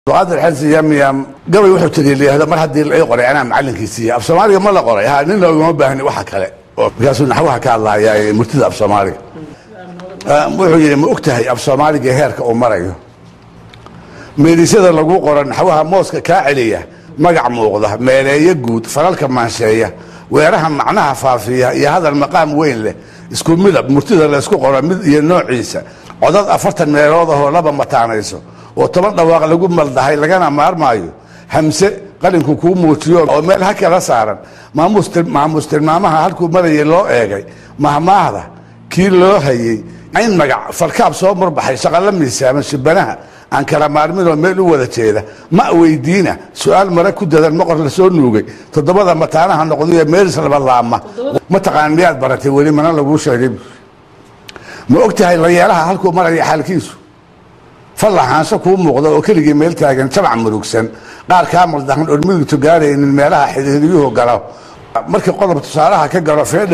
وهذا الحس يم قبل وحو تري لي هذا مر هدي لا قري انا معلنكيسيه اف Soomaaliga ma la qoray ha nin loo ma baahni waxa kale oo kaasoo naxwaha ka hadlaaya murtida af Soomaaliga wuxuu yiri ma ogtahay af Soomaaliga heerka uu marayo meelisada lagu qoran naxwaha mooska ka celiya magac muuqda meeleeyo guud falalka maansheeya weeraha macnaha faafiya iyo hadal maqaam weyn leh isku midab murtida la isku qoran mid iyo noociisa codad 40 meelood oo laba mataanayso oo toban dhawaaq lagu maldahay lagana maarmaayo hamse qalinku ku muujiyo oo meel hakala saaran maamuus tilmaamaha halku maray loo eegay mahmaahda kii loo hayay in magac falkaab soo murbaxay shaqala miisaaman shibanaha aan kala maarmin oo meel u wada jeeda ma weydiina su'aal mara ku dadan maqor la soo nuugay todobada mataanaha noqday meel salba laama ma taqaaniyaad baratay wali mana lagu sheegay ma ogtahay la yeelaha halku maray xalkiisu فالحانسة كوم مقدار وكل جميل تاجن سبع ملوكسن قال كامل ده من أرمي تجاري إن الملاها حذيريه جرا مركب قلب تصارها كجرا فعل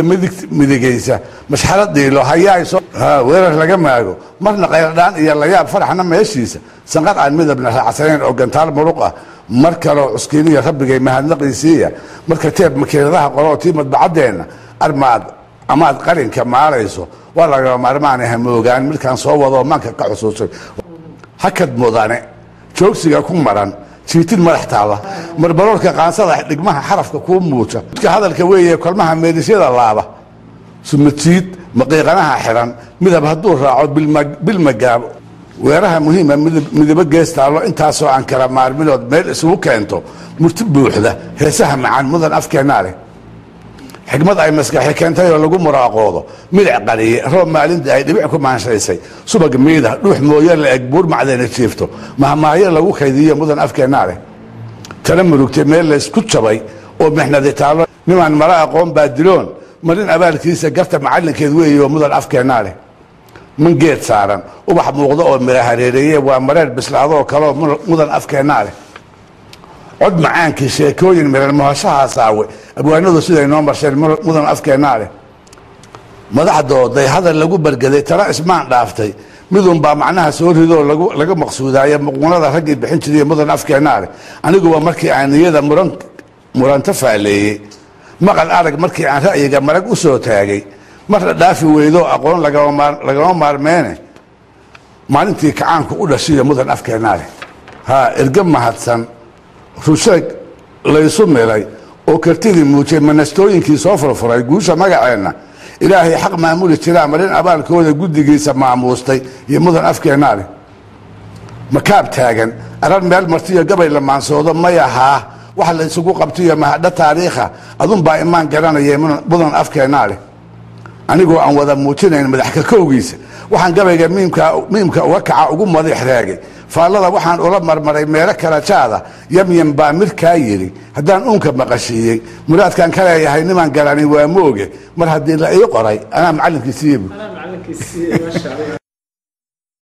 مدقيسة مش حالات دي لو هيا يصير ها ويرك لجمعه مرنا قيردان يلا يا فرح أنا ما يشيسه سنقط عن مذهب من عسرين أو جنتال مروقة مركب عسكرية خب جاي مهند قيسية مركب تاب مكيرها قراتي متبعدين أرماد أماد قرين كمعاريسه والله ما رماني هم وجان مركب صوّد ما كعصوص hakad mudane joogsiga ku maran jiitin madaxta Allah marbaroorka qaansada dhigmaha xarafka ku muuta dadka hadalka weeye kalmaha meedisada laaba sumatiid maqiiqanaha xiran midab haduu raaco bil magaab weeraha muhiima midab geestaalo intaas oo aan kala maarminood meel isugu keento murti buuxda heesaha macaan mudan afkeenaale حكمت أي مسكح كانتي ولا جم مراقبة ملع قليل رب معلن ده يبيعكم مع شيء سبق ميدا روح مويا الأجبور معدن شيفته مهما هي لو خيدية مدن أفكار ناره تلمروا كتير لسكوت شبي ومحنا ذي تعالى نما المراقبة بدلون مرين أبال كيسة قفت معلن كذوي ومدن أفكار ناره من جيت سعرا وبحب موضوع المراهرية ومرات بس العضو كلام مدن أفكار ناره عد معاك شيكوين من المهاشة صاوي أبو عنود سيدي نومبر شير مدن أفكارنا مدح دود هذا اللي قبل قدي ترى اسمع ضافتي مدن با معناها سوري دول لقى مقصودة يا مقولة رجل بحنش دي مدن أفكارنا أنا جوا مركي عن يدا مرن تفعلي ما قال أرق مركي عن رأيي جا مرق أسوة تاجي مرة دافي ويدو أقول لقى مارمانه ما أنتي كعنك أولى شيء مدن أفكارنا ها الجمع هتسن rushayg la isu meelay oo kartidii muujay manastooyinkii soo furfuray guusha magaceena ilaahay xaq maamul jiraa marin abaalkooda gudigiisa maamuustay iyo mudan afkeenaale makaab taagan aran meel martiyo gabay la maansoodo ma yaha waxa la isugu qabtiyo mahada taariikha adun baa imaan garanayay mudan afkeenaale anigoo aan wada muujinayn madax ka koogiisa waxaan gabayga miimka uga kaca ugu madax raagay فالله وحن أولاد مرمري ميرك رجاده يم بامر كايري هدان أنك مقشية مراد كان كلا يهاي نمان قراني وموجي مر هدي لا يقرأي أنا معلم كثير.